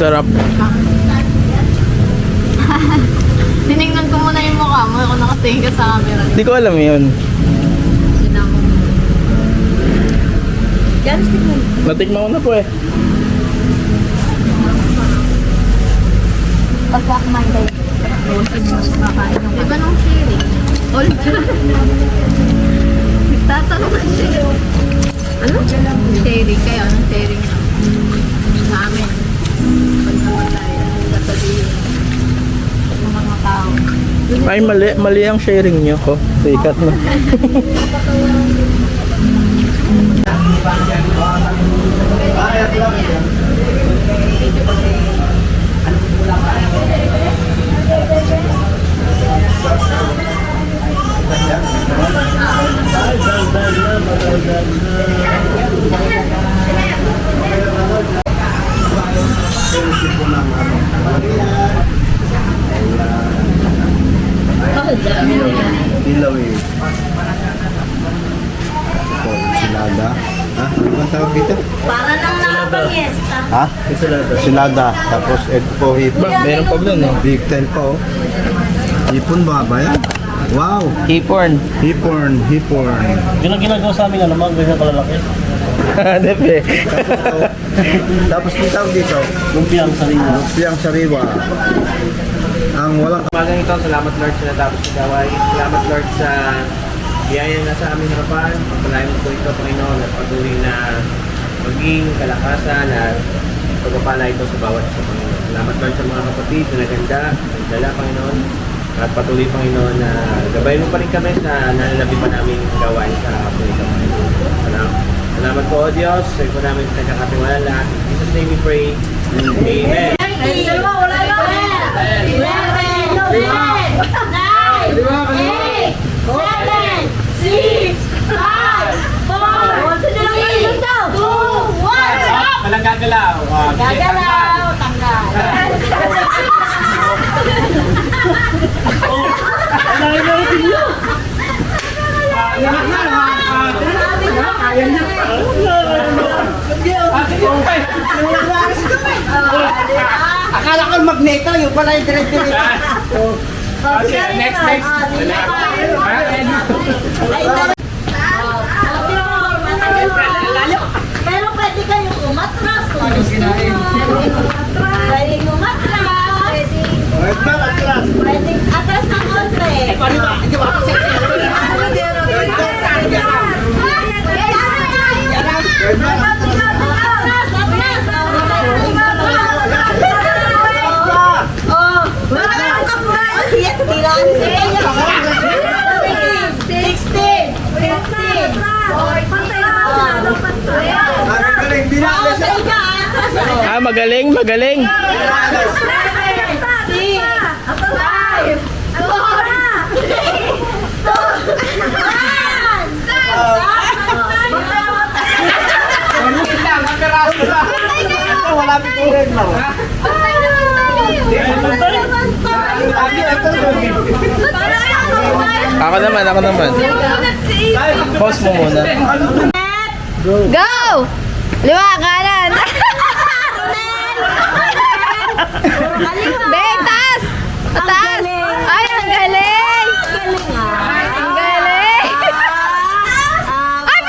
Sarap. Tinignan ko muna yung mukha mo kung nakatingin ka sa camera. Hindi ko alam yun. Natikman ko na po eh. Pagka kumain kayo. Diba nung sharing? All tatanong ka sharing. Ano? Sharing kayo. Anong sharing na? Sa amin. Pag naman tayo. Sasabihin. Ng mga tao. Ay, mali ang sharing nyo ko. Sikat na. Dilaw eh. Silada. Ha? Ano tawag dito? Para nang nakapag-yesta. Ha? Silada. Tapos egg po hipon. Meron pa ba no? Big tail po. Hipon ba ba yan? Wow! Hipon. Hipon. Yun ang ginagawa sa amin, mga ganyan kalalaki. Depe. Tapos yung tawag dito, Lumpiang sarili. siyang sariwa. Ang walang Umagang ito, salamat Lord sa natapos ng gaway. Salamat Lord sa biyaya na sa aming harapan. Pagpalain mo po ito, Panginoon, at patuloy na maging kalakasan at pagpapala ito sa bawat isa, Panginoon. Salamat Lord sa mga kapatid na naganda, nagdala, Panginoon. At patuloy, Panginoon, na gabayin mo pa rin kami sa nalalabi pa namin gawain sa hapon ito, Panginoon. Salamat po, O Diyos. Sa ito namin sa kakatiwala. In Jesus' name we pray. Amen. 11, 12, 9, 8, 7, 6, 5, 4, Walang gagalaw. gagalaw, tanggal. Akala ko magneto, yung pala yung direct-direct. Next. Pero pwede kayong umatras. Pwedeng umatras. Pwedeng atras ng kontre. Hindi ba ako sexy? Ah, magaling. wala piturin mo. Ako naman. Pause mo muna. Go! Liwa, kanan! Betas! Taas! Ay, ang galing! Ang galing! Ay,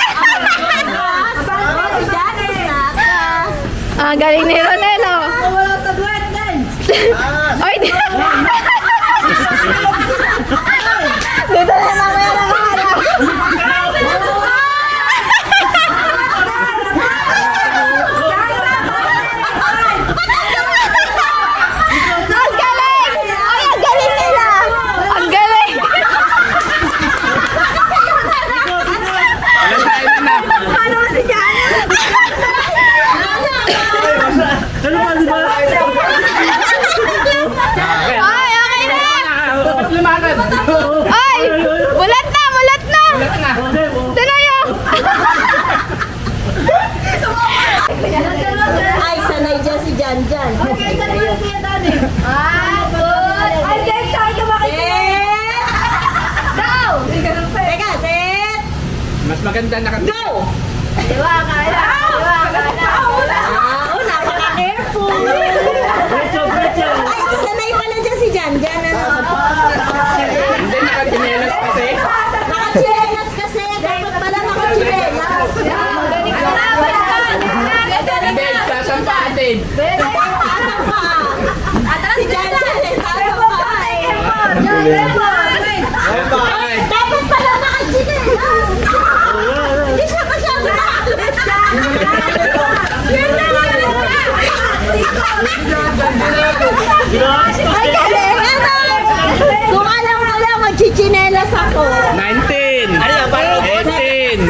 galing ni Ronelo. Wala sa duet din. Ay, di. Dito na mamaya na kaharap. Ang galing! Ay, ang galing nila! Ang galing! Paano ba si Jana? Ano ba, di ba? Ay, okay na! Ay! Mulat na! Mulat na! Tuloy oh! Ay, sanay dyan si Jan Jan. Ay, Jen, saan ka makikinig? Go! Teka, set. Mas maganda na Go! Diwa ka na! Diwa ka na! Oh, napaka-careful. Becho, becho. Ay, sanay pala dyan si Jan Jan. Ano? Hindi, nakaginelas kasi. Nakachilenas kasi. Dapat pala nakachilenas. Magaling ka na! Magaling Hindi, ka! sasampatin. Taas pa. Si Jan Jan, taas pa. Okay. Dapat pala nakachilenas. Hindi siya masyado nakachilenas. Ay, galing! Ano? Kung alam mo lang, magchichinelas ako. 19. 18.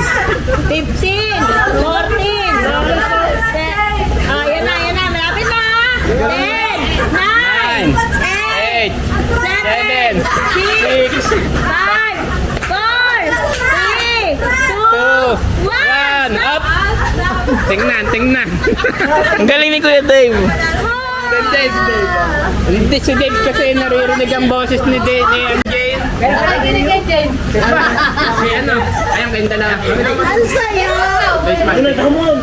15, 14, ah, yan na, malapit na. 10, 9, 8, 7, 6, 5, 4, 3, 2, 1, Up. Tingnan. Ang galing ni Kuya Dave. Hindi si Dave kasi naririnig ang boses ni Jane. Nakikinig kay Jen. Si ano? Ay, ang ganda na. Ang sayo. Come on.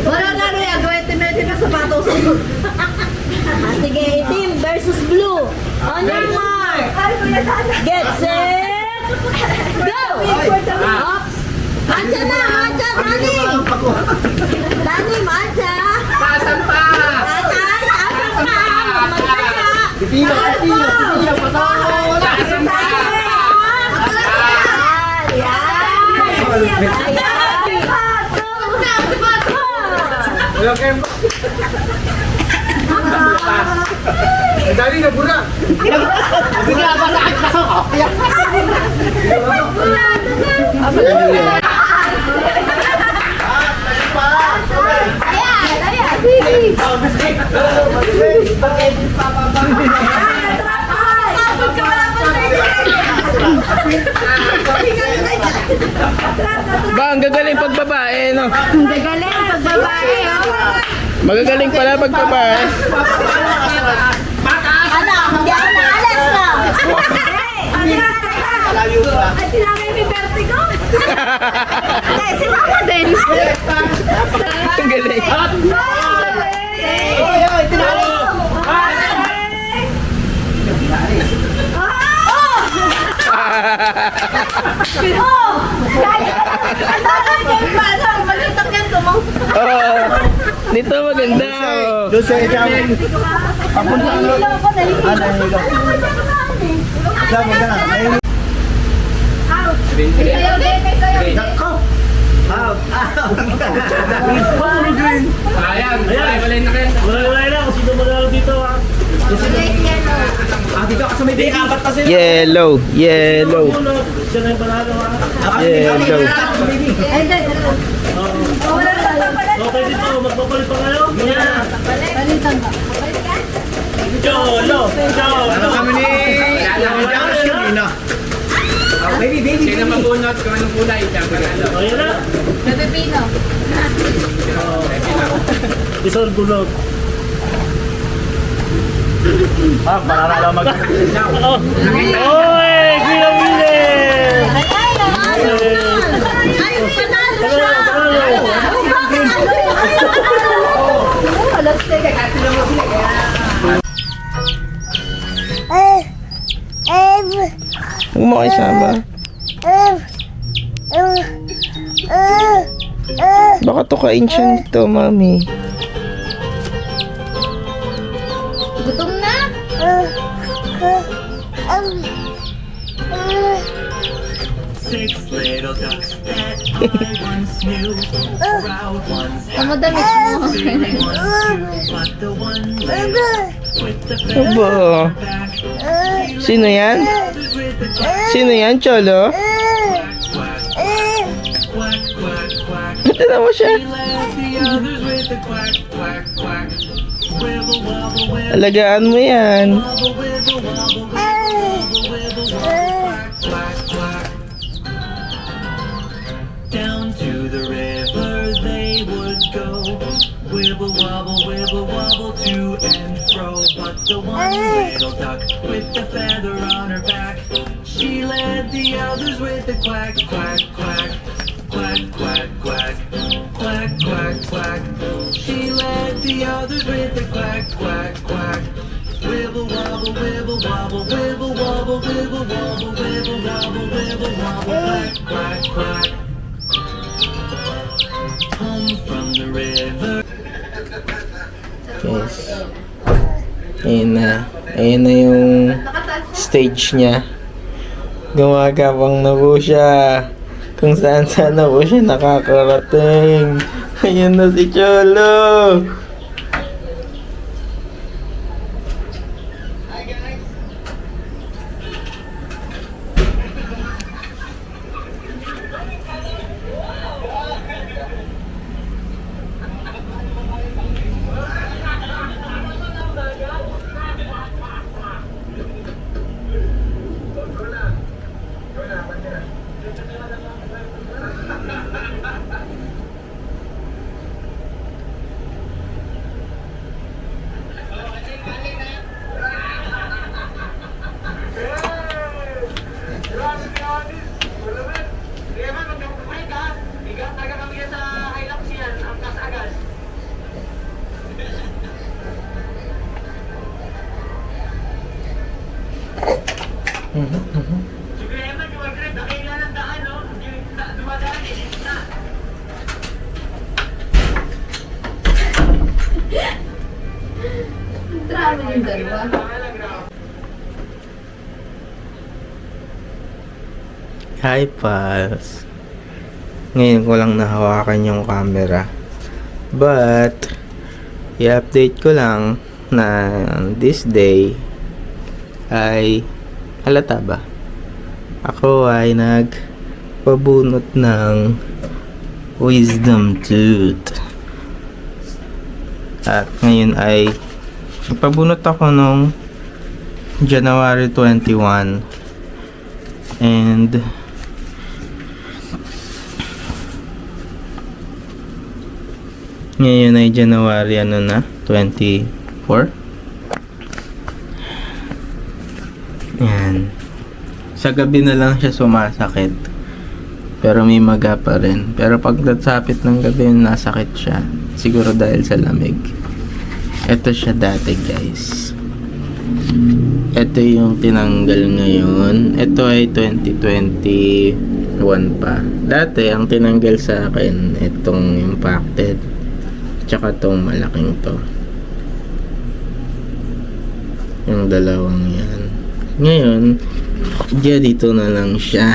Wala na rin yan. Gawin timete na sapatos. Ah, sige, team versus blue. On your mark. Get set. Go. Up. Mancha na, mancha, Dani. Dani, mancha. Pasan pa! Tatay, taas pa. Mancha. Pipino. Pasan pa! Wala kayo. Dali na bura. Ba, ang gagaling pag babae, no? Ang gagaling pag babae, oh. Magagaling pala pag babae. Ano, hindi ako naalas na. Ay, sinabi may vertigo. Hindi, sinama din. Ang galing. Oo. Dito maganda. Oh. Doon sa ikaw. Papunta ang loob. Sama ka na. Ayan, wala na kayo. Wala na kung sino magalo dito ah. Yellow. Yellow. Siya na yung panalo ah. Yellow. Okay dito, magpapalit pa kayo? Yeah. Cholo! Ano kami ni... Wala na. Sino mabunot kung anong kulay? O yan na. Pepino. Isol gulog. Panalo mag... Oy! Kuya Willie! Ay, panalo siya. Huwag mo kayo sama. Baka tukain siya nito, mami. Gutom na? Six little ducks that I once knew. Proud ones Ang madamit mo. silly ones too. But the one with the feathers Aba. back. Sino yan? With the quack, Sino yan, Cholo? quack, quack, quack, quack. Tignan mo siya. She left the others with the quack, quack, quack. Wibble, wobble, wibble, Alagaan mo yan. wobble, wibble, wobble, wibble, wibble, wobble, quack, quack, quack. Down to the river they would go. Wibble, wobble, to and fro. But the one little duck with the feather on her back, she led the others with the quack, quack, quack. Quack, quack, quack. Quack, quack, quack. She led the others with the quack, quack, quack. Wibble, wobble, wibble, wobble, wibble, wobble, wibble, wobble, wibble, wobble, wibble, wobble, quack, quack, quack. Home from the river. Yes. Ayun na yung stage niya. Gumagapang na po siya. Kung saan na po siya nakakarating. Ayun na si Cholo. Drama yung dalawa. Hi, pals. Ngayon ko lang nahawakan yung camera. But, i-update ko lang na this day ay halata ba? Ako ay nagpabunot ng wisdom tooth. At ngayon ay nagpabunot ako nung January 21. And ngayon ay January 24. Yan. Sa gabi na lang siya sumasakit. Pero may maga pa rin. Pero pag natsapit ng gabi, nasakit siya. Siguro dahil sa lamig. Ito siya dati, guys. Ito yung tinanggal ngayon. Ito ay 2021 pa. Dati, ang tinanggal sa akin, itong impacted. Tsaka itong malaking to. Yung dalawang yan. Ngayon, dito na lang siya.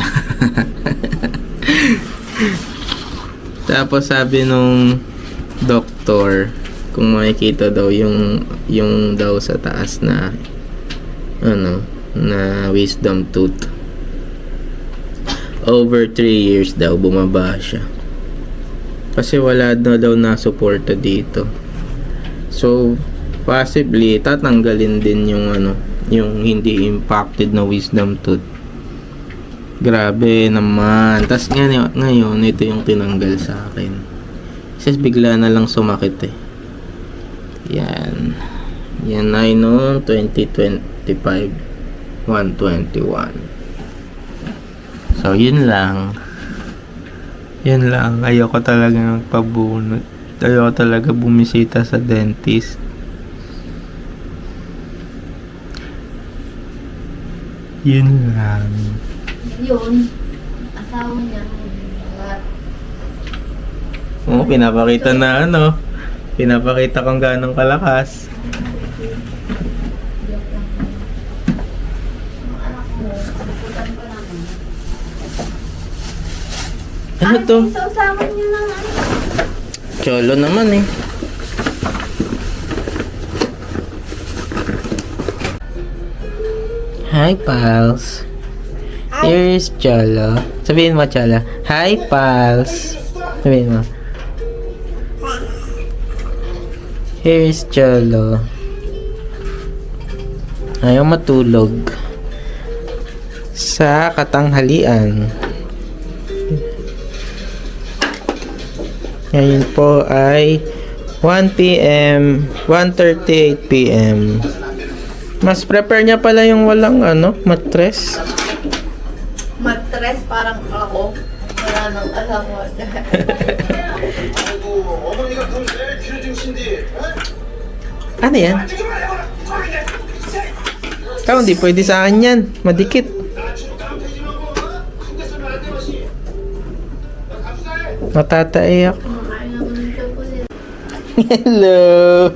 Tapos sabi nung doktor, kung makikita daw yung daw sa taas na na wisdom tooth, over 3 years daw bumaba siya kasi wala na daw na suporta dito. So possibly tatanggalin din yung hindi impacted na wisdom tooth. Grabe naman. Tas ngayon ito yung tinanggal sa akin. Kasi bigla na lang sumakit eh. Yan ay noong 2025 121. So yun lang. Ayoko talaga magpabunot. Ayoko talaga bumisita sa dentist. Yun lang. Yun. Asawa niya. Oo, pinapakita na ano. Pinapakita kung gaano kalakas. Ano to? Sausawan niyo lang ano. Cholo naman eh. Hi, pals. Here's Cholo. Sabihin mo, Cholo. Hi, pals. Sabihin mo. Here's Cholo. Ayaw matulog. Sa katanghalian. Ngayon po ay 1 p.m. 1:38 p.m. Mas prepare niya pala yung walang mattress. Matres parang ako. Wala nang alam mo. Ano yan? Ikaw, hindi pwede sa akin yan. Madikit. Matatay ako. Hello!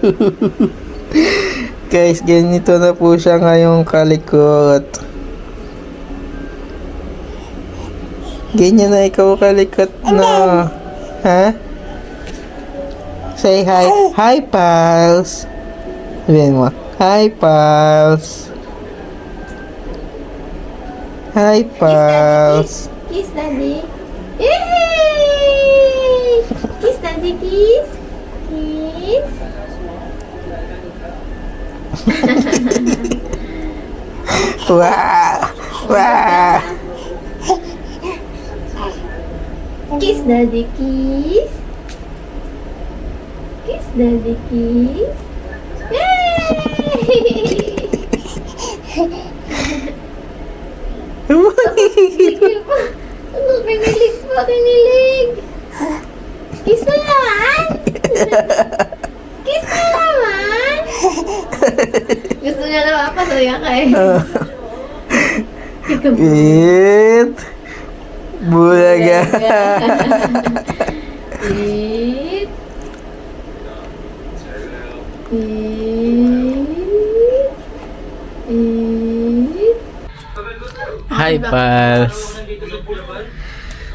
Guys, ganito na po siya ngayong kalikot. Ganyan na ikaw kalikot na. Ha? Say hi. Hi, pals. Sabihin mo. Hi, pals. Hi, pals. Kiss daddy. Yay! Kiss daddy, kiss. Kiss. Wah! Wah! Kiss daddy, kiss. Kiss daddy, kiss. Yay! Ano, kinilig pa, kinilig. Kiss na naman. Kiss na naman. Gusto niya na mapasaya ka eh. It. Bulaga. Eat. Hi, pals.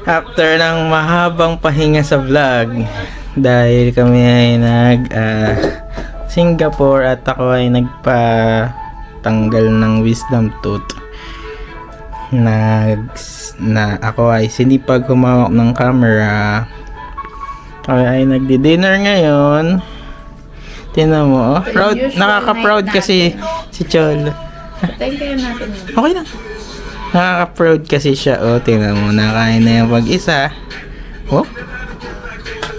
After ng mahabang pahinga sa vlog, dahil kami ay Singapore at ako ay nagpatanggal ng wisdom tooth. Na ako ay sinipag humawak ng camera. Kami ay nagdi-dinner ngayon. Tingnan mo, proud, nakaka-proud kasi si Cholo. Thank you natin yun. Okay lang. Nakaka-proud kasi siya. Tingnan mo, nakain na yung pag-isa.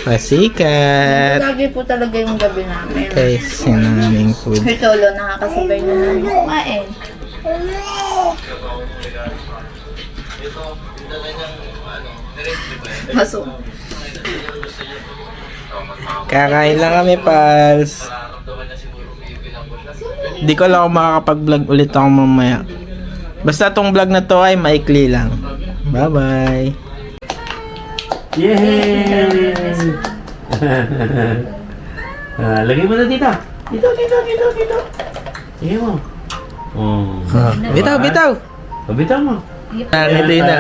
Pasikat. Lagi po talaga yung gabi namin. Guys, yun ang aming food. Si Cholo, nakakasabay na namin kumain. Masok. Kakain lang kami, pals. Di ko lang kung makakapag-vlog ulit ako mamaya. Basta tong vlog na to ay maikli lang. Bye-bye. Yay! Lagay mo na dito. Dito. Sige mo. Bitaw, bitaw. Bitaw mo. Hindi na.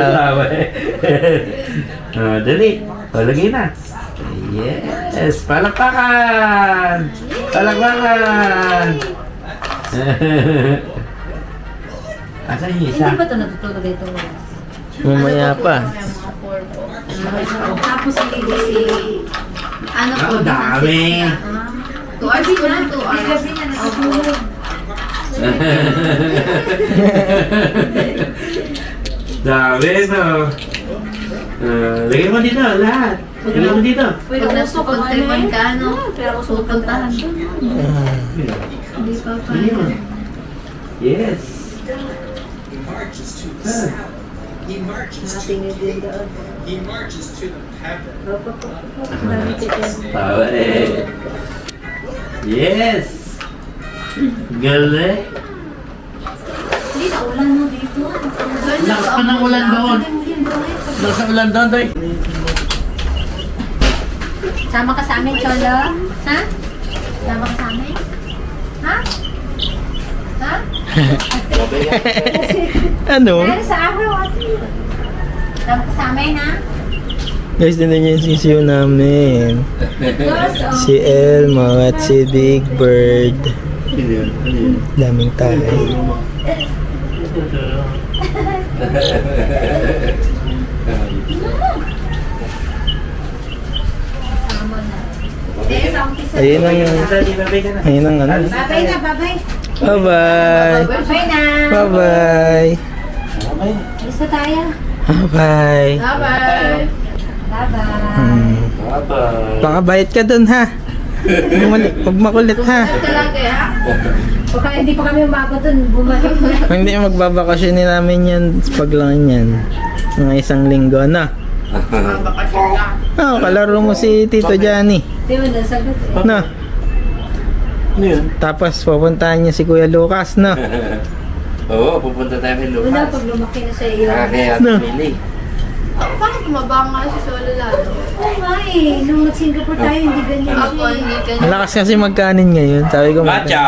Dali. Lagay na. Yes! Palakpakan! Palakpakan! Asan yung isa? Hindi ba ito natutulog dito? Mamaya pa. Tapos si ano po? Ang dami! 2 hours po lang, 2 hours. Dami, no? Lagay mo dito, lahat. Lagay mo dito. Pag nasupuntipan ka, ano? Pero supuntahan. Hindi pa pa. Lagay mo. Yes. Natingin din doon. Tawa eh. Yes! Galing! Hindi na ulan mo dito. Lakas pa ng ulan doon. Lakas ng ulan doon, Doy. Sama ka sa amin, Cholo? Ha? Sama ka sa amin? Ha? Ha? Ano? Ano sa araw, ate? Sama ka sa amin, ha? Guys, din yung sisiyo namin. Yes, oh. Si Elmo at si Big Bird. Daming tayo. Ayun ang ayun ang ano. Babay na, babay. Bye-bye. Babay na. Bye-bye. Gusto tayo. Bye-bye. Bye-bye! Bye-bye. Pakabait ka dun ha. Huwag makulit ha. Talaga ha? Baka hindi pa kami umabot dun, bumalik na. Hindi magbabakasyon namin yan pag lang yan. Mga isang linggo na. Bakasyon lang. Oh, kalaro mo si Tito Johnny. Di mo nasagot eh. No. Ano yun? Tapos pupuntahan niya si Kuya Lucas, no. Oo, pupunta tayo kay Una, Lucas. pag lumaki na sa iyo. Kaya No. Billy. Bakit tumaba nga si Solo lalo? Oo nga eh. Nung mag-Singapore tayo, hindi ganyan Ako, siya eh. hindi ganyan. Malakas kasi magkanin ngayon. Sabi ko Matcha!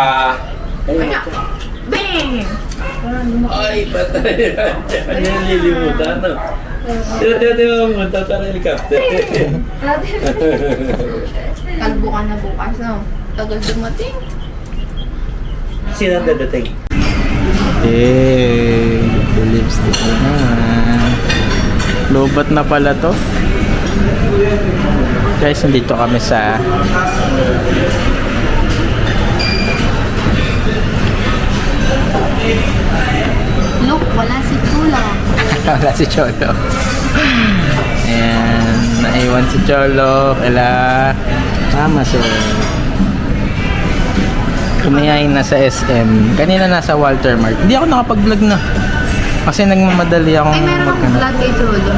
Kaya, bang! Parang lumaki. Ay, patay na Matcha. Ano yung lilimutan, no? Di ba pumunta sa helicopter? Ate, Kalbo ka na bukas, no? Tagal dumating. Sino ang dadating? eh, lipstick na. Lobat na pala to. Guys, nandito kami sa Look, wala si Chula. wala si Cholo. Ayan, naiwan si Cholo. Kala Mama sir. Kumayain na sa SM. Kanina nasa Walter Mart. Hindi ako nakapag-vlog na. Kasi nagmamadali akong Ay, meron akong vlog kay Cholo.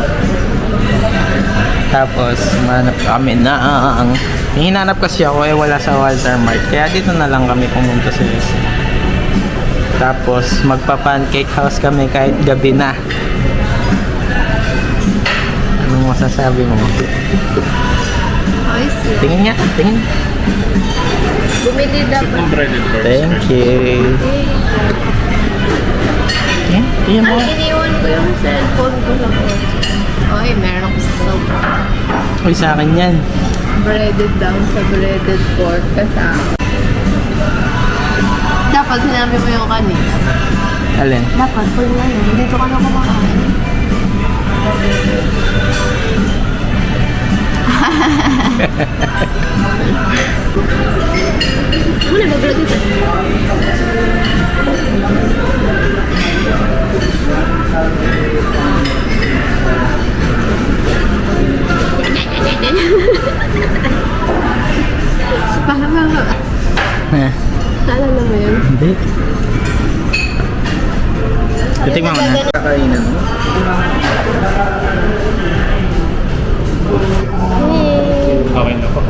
Tapos, manap kami na ang hinanap kasi ako eh wala sa Walter Mart. Kaya dito na lang kami pumunta sa SM. Tapos, magpa-pancake house kami kahit gabi na. Anong masasabi mo? Ay, siya. Tingin nga, tingin. Bumili dapat. Thank you. Okay, tingin mo. Ay, iniwan ko yung cellphone ko sa kotse. Oy, meron ako soap. Uy, sa akin yan. Breaded down sa breaded pork kasama. Dapat sinabi mo yung kanina. Alin? Dapat, pag ngayon, dito ka na kumakain. Muna, mag-vlog ito. Eh, Naalala mo yun? hindi. Titigman mo na. Kakainan mo. Okay na po.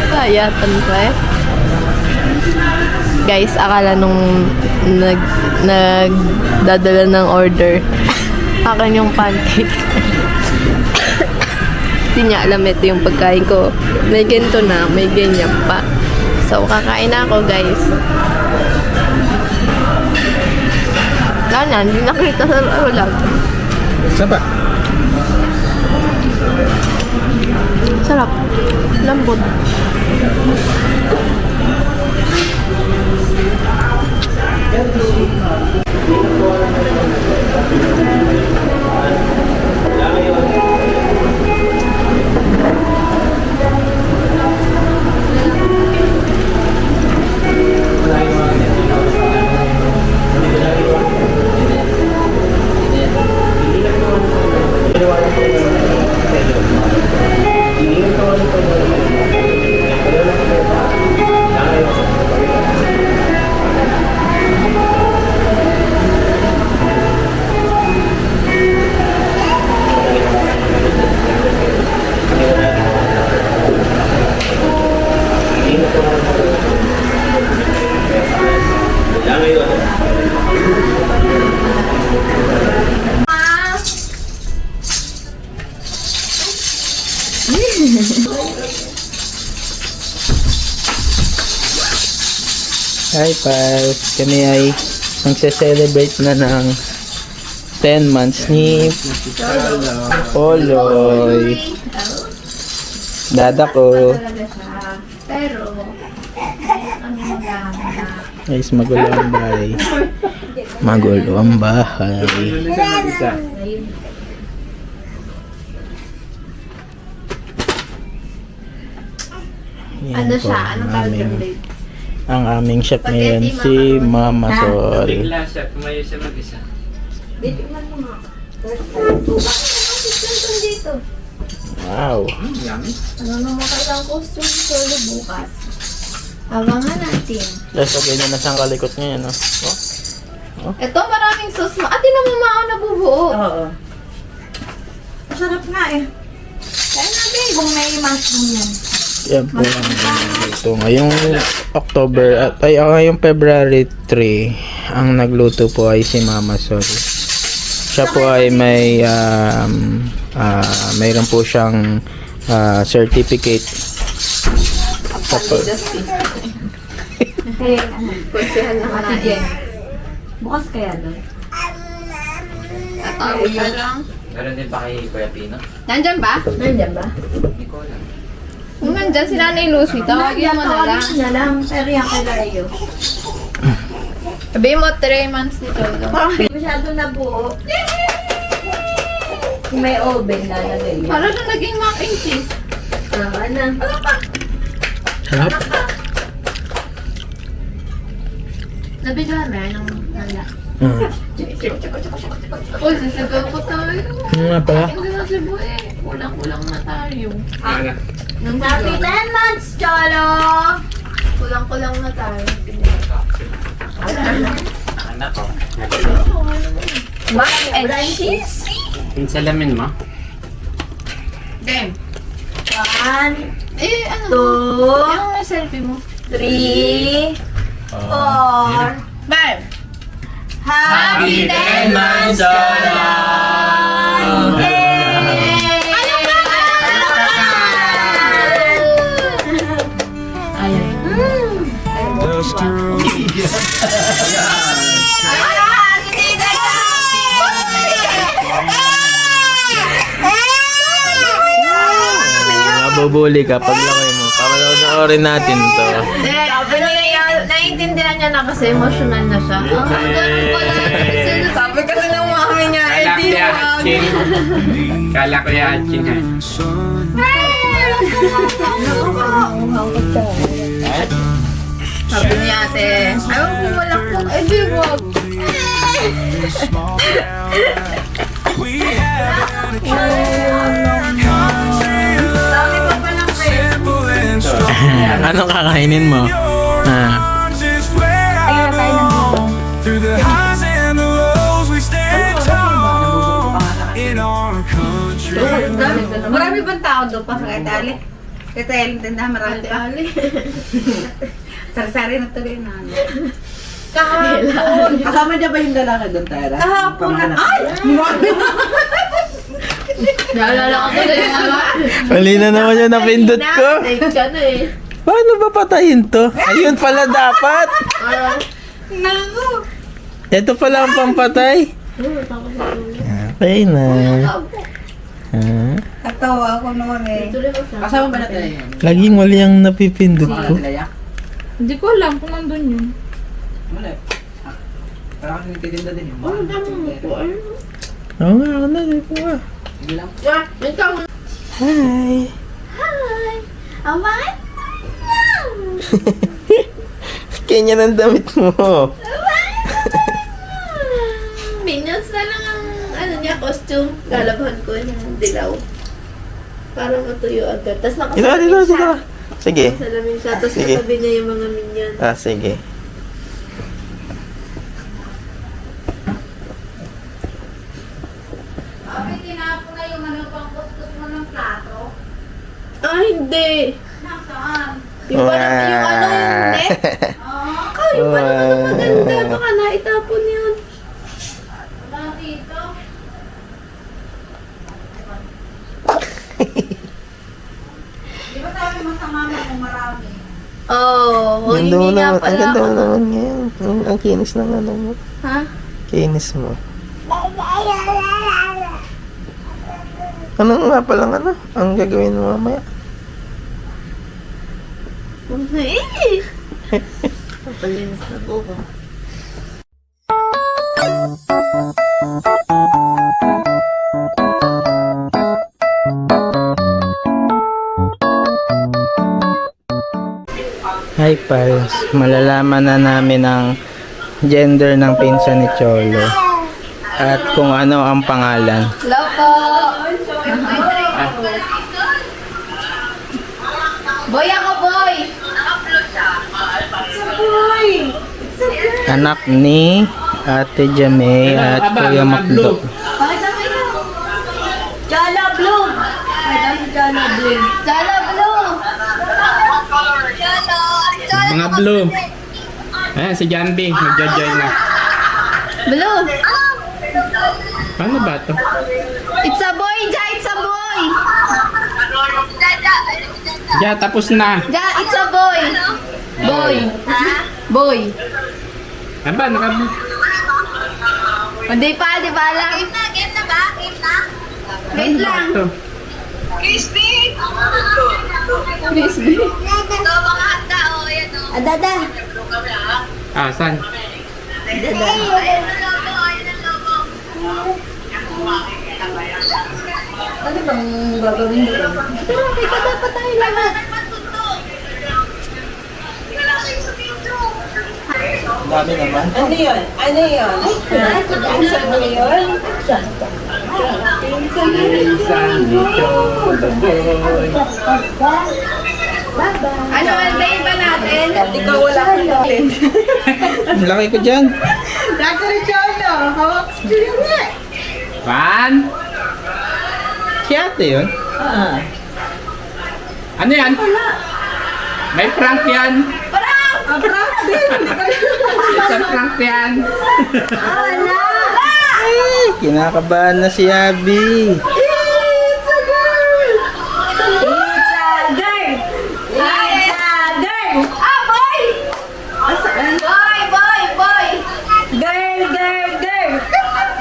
Kayatan pa eh. Guys, akala nung nagdadala ng order, akin yung pancake. Hindi niya alam ito yung pagkain ko. May ganito na, may ganyan pa. So, kakain na ako, guys. Wala na, hindi nakita sa vlog. Saan ba? Sarap. Lambot. Hi, pals. Kami ay magse-celebrate na ng 10 months ni Poloy. Dada ko. Talaga siya. Pero, ano maghahanap? Guys, magulo ang bahay. Magulo ang bahay. Yan Ano po, siya? Anong tawag aming- yung date? Ang aming chef ngayon si Mama Sol. Bigla siya, tumayo siya mag-isa. Dito man mo nga. Bakit dito? Wow. Ano naman kailang costume solo bukas? Abangan natin. Guys, okay na nasa kalikot ngayon, no? Oh. Ito, maraming sauce. Ate naman mao nabubuo. Oo. Masarap nga eh. Kaya natin. Kung may mushroom yan. Yan po ang nagluto. Ngayong October, ngayong February 3, ang nagluto po ay si Mama Sol. Siya po ay mayroon po siyang certificate. Palidas Kaya ano. Kunsihan na Ate kanain. Jen. Bukas kaya doon. Tatawid na lang. Meron din pa kay Kuya Pino? Nandyan ba? Nandiyan ba? Hindi ko alam. Kung nandyan si Nanay Lucy, tawagin mo na lang. Na lang. Pero yan kay Layo. Sabihin mo 3 months nito. Parang masyado nabuo. Kung may oven, lalagay yan. Para na naging mac and cheese. Ano? Sarap. Nabigyan na ng nala. Uy, sisigaw ko tayo. Ano nga pala? Hindi na si Boy. Kulang-kulang na tayo. Ano? Nang Happy 10 months, Cholo! kulang-kulang na tayo. Anak ko. Mac and cheese? Yung salamin mo? Game. 1, Eh, ano? 2, Yung may selfie mo. 3, 4, Bye! Happy 10 months, Cholo! Mabubuli ka pag laki mo. Papanoorin natin to. Sabi niya, naiintindihan niya na kasi emotional na siya. Ah, ganun pala. Sabi kasi ng mami niya, Kala ko yung Atchin. Kala ko yung Atchin ha. Sabi niya ate, ayaw ko malakpak. Eh, di wag. Dami pa pa ng Anong kakainin mo? Kaya tayo nandito. Through the highs and the lows, we stand tall in our country. Marami bang tao doon pa sa Itali? Kaya tayo yung tindahan, marami tao. Sari-sari na tuloy na. Kahapon. Kasama niya ba yung lalaki doon, Tara? Kahapon na. Ay! Naalala ko na yung ano. Mali na naman yung napindot ko. Take ka na eh. Paano ba patayin to? Ayun pala dapat. Naku! Ito pala ang pampatay. Okay na. Katawa ako noon eh. Tuloy mo siya. Kasama ba natin yun? Laging mali ang napipindot ko. Nalayak? Hindi ko alam kung nandun yun. Wala. Parang nagtitinda din yun. Ano dami mo po? Oo nga, ako na. Di ko nga. Hindi lang. Ikaw. Hi. Hi! Awan? Kanya ng damit mo. Minions na lang ang ano niya, costume. Lalabhan ko yung dilaw. Para matuyo agad. Tapos Dito, nakasalamin dito, siya. dito. Sige. Salamin siya. Tapos Sige. katabi niya yung mga minion. Sige. Sabi, tinapon na yung ano pang kuskus mo ng plato. Ah, hindi. Nasaan? Yung parang yung ano, yung net. Yung parang ano maganda. Baka naitapon yun. Wala dito. Di ba sabi mo sa mama mo marami? Oh, Ganda mo hindi nga naman. Ang pala ganda mo ako. naman ngayon. Ang kinis ng ano mo. Ha? Kinis mo. Ano nga palang ano? Ang gagawin mo mamaya? Kapalinis na buko. Hi pals, malalaman na namin ang gender ng pinsan ni Cholo at kung ano ang pangalan. Hello po! Boy ako, boy! Anak ni Ate Jamay at Kuya Makdo. Bakit ang kayo? Jala Blue! Bakit ang Jala Blue? Jala Blue! Mga blue. Ayan, si John B. Magja-join na. Blue! Paano ba to? It's a boy, Ja! It's a boy! Ja, tapos na. Ja, it's a boy! Boy! Boy! Ano ba? Hindi pa, di ba alam? Wait lang. Ito. Crispy! Adada! Ah, saan? Ano bang gagawin doon? Pero kita dapat tayo lahat. Dami naman. Ano yun? Ano yun? Pinsan mo yun? Pinsan ni Cholo Boy. Ano ang day ba natin? At ikaw wala ka natin. Ang laki ko dyan. Dr. Cholo, hawak still nga. Pan? Si ate yun? Ano yan? May prank yan. Parang! Parang din! Isang prank yan. Wala! Ay, kinakabahan na si Abby. It's a girl! It's a girl! It's a girl! Ah, boy! Boy, boy, boy! Girl, girl, girl!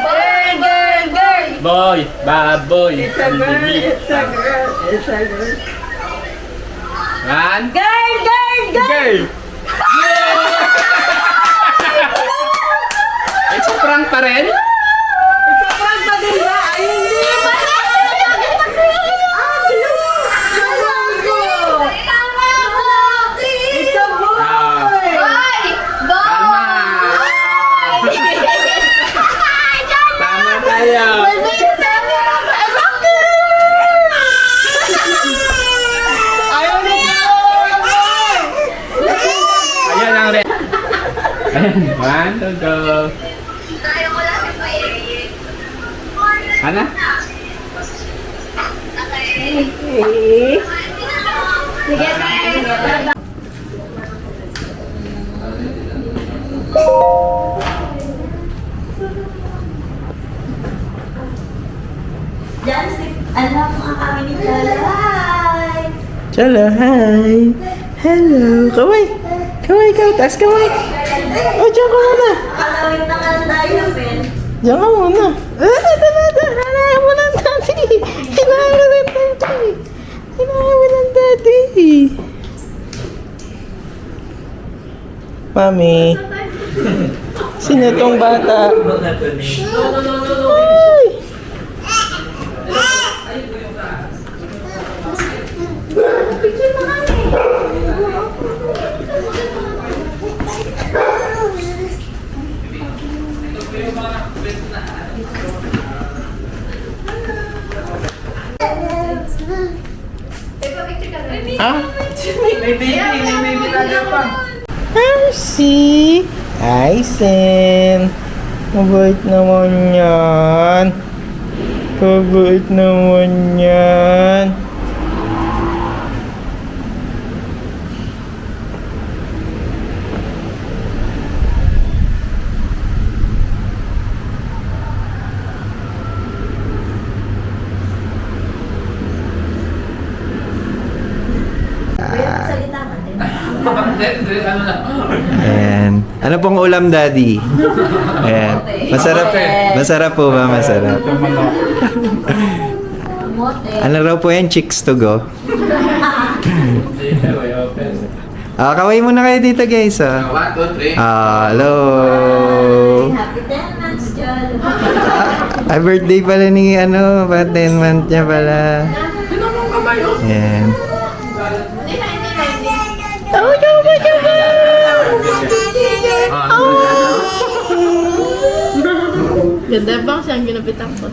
Girl, girl, girl! Boy, baboy. It's a girl. It's a girl! It's a girl! Pan? Girl, girl, girl! Girl. It's a prank pa rin? It's a prank pa din ba? Ay, hindi! Tama ko! It's a boy! Ah. Boy! Tama. Tama tayo. Ayaw na Ayan ang red. Ayan, 1, 2, go. Ano? Sige, tayo. Alam mo ang kami ni Lalay. Cholo, hi. Hello. Kaway. Kaway, kaway. Taas kaway. Oh, diyan ka muna. Alawin na nga tayo, Ben. Diyan ka muna. Hanahan mo ng daddy. Hinahan mo ng daddy. Hinahan mo ng daddy. Mami. Sino tong bata? Ay. Ah? Mercy! Aysen! Mabait naman yan. Mabait naman yan. Salita natin. Ayan. Ano pong ulam, Daddy? Ayan. Masarap po ba? Masarap. Ano raw po yan? Chicks to go? Kaway muna kayo dito, guys. 1, 2, 3. Hello! Happy 10 months, Jol. Ay, birthday pala ni 10 month niya pala. Ayan. Ganda bang siyang ginapitan ko?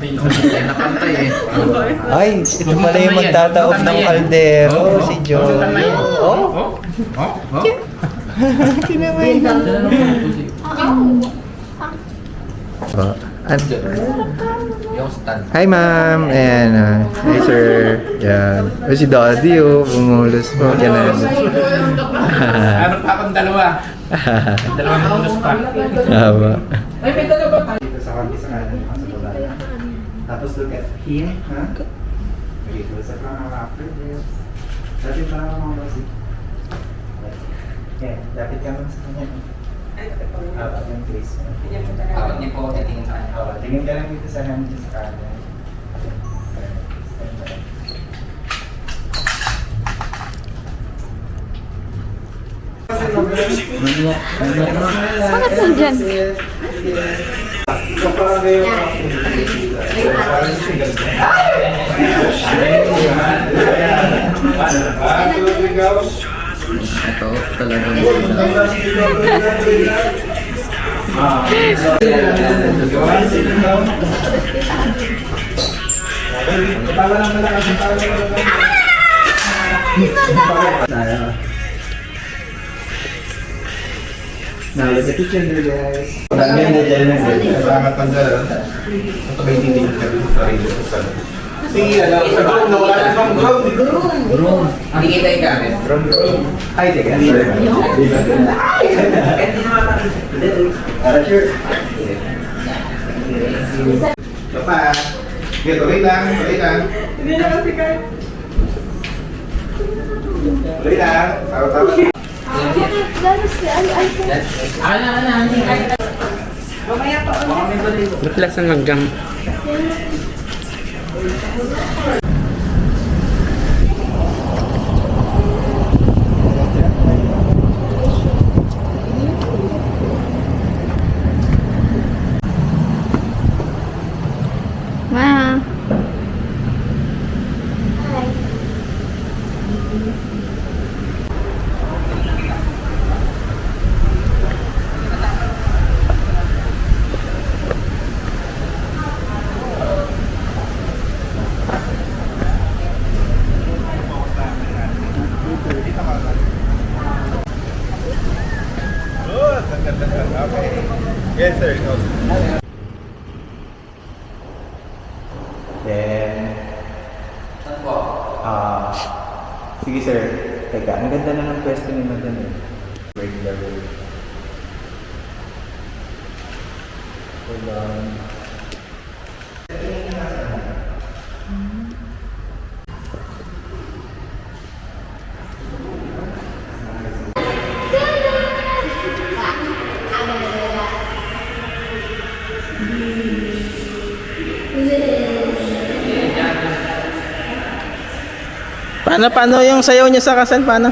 Napantay eh. Ay, ito pala yung magtataob ng kaldero, si John. Oh, kinamay na. Hi, ma'am. Ayan. Hi, sir. Yan. Si Daddy, bumulos po. Yan. Ano pa akong dalawa? Dalawang bonus pa. Haba. Dito sa kami sa kanan. Tapos look at here, ha? Okay, close up lang ang after this. Dapit pa lang mga boss. Okay, dapit ka lang sa kanya. Apat yung face mo. Apat niyo po, titingin sa kanya. Tingin ka lang dito sa hand niya sa kanan. Stand by. Bakit nandyan? Ito talaga. Now, look at the gender, guys. Tanggal na dyan na. Salamat ang dyan. Ito ba yung tinig ka dito sa rin? Sige, alam. Sa groom, nawala na bang groom? Hindi kita yung gamit. Ay, teka. Sorry. Sure. Ito pa. Okay, tuloy lang. Hindi na kasi kahit. Tuloy lang. Tawa-tawa. Reflex ang hanggang. Ma. Okay. Yes, sir. Then, sige sir. Teka, ang ganda na ng pwesto ni Madam eh. Regular way. Hold on. Paano yung sayaw niya sa kasal? Paano?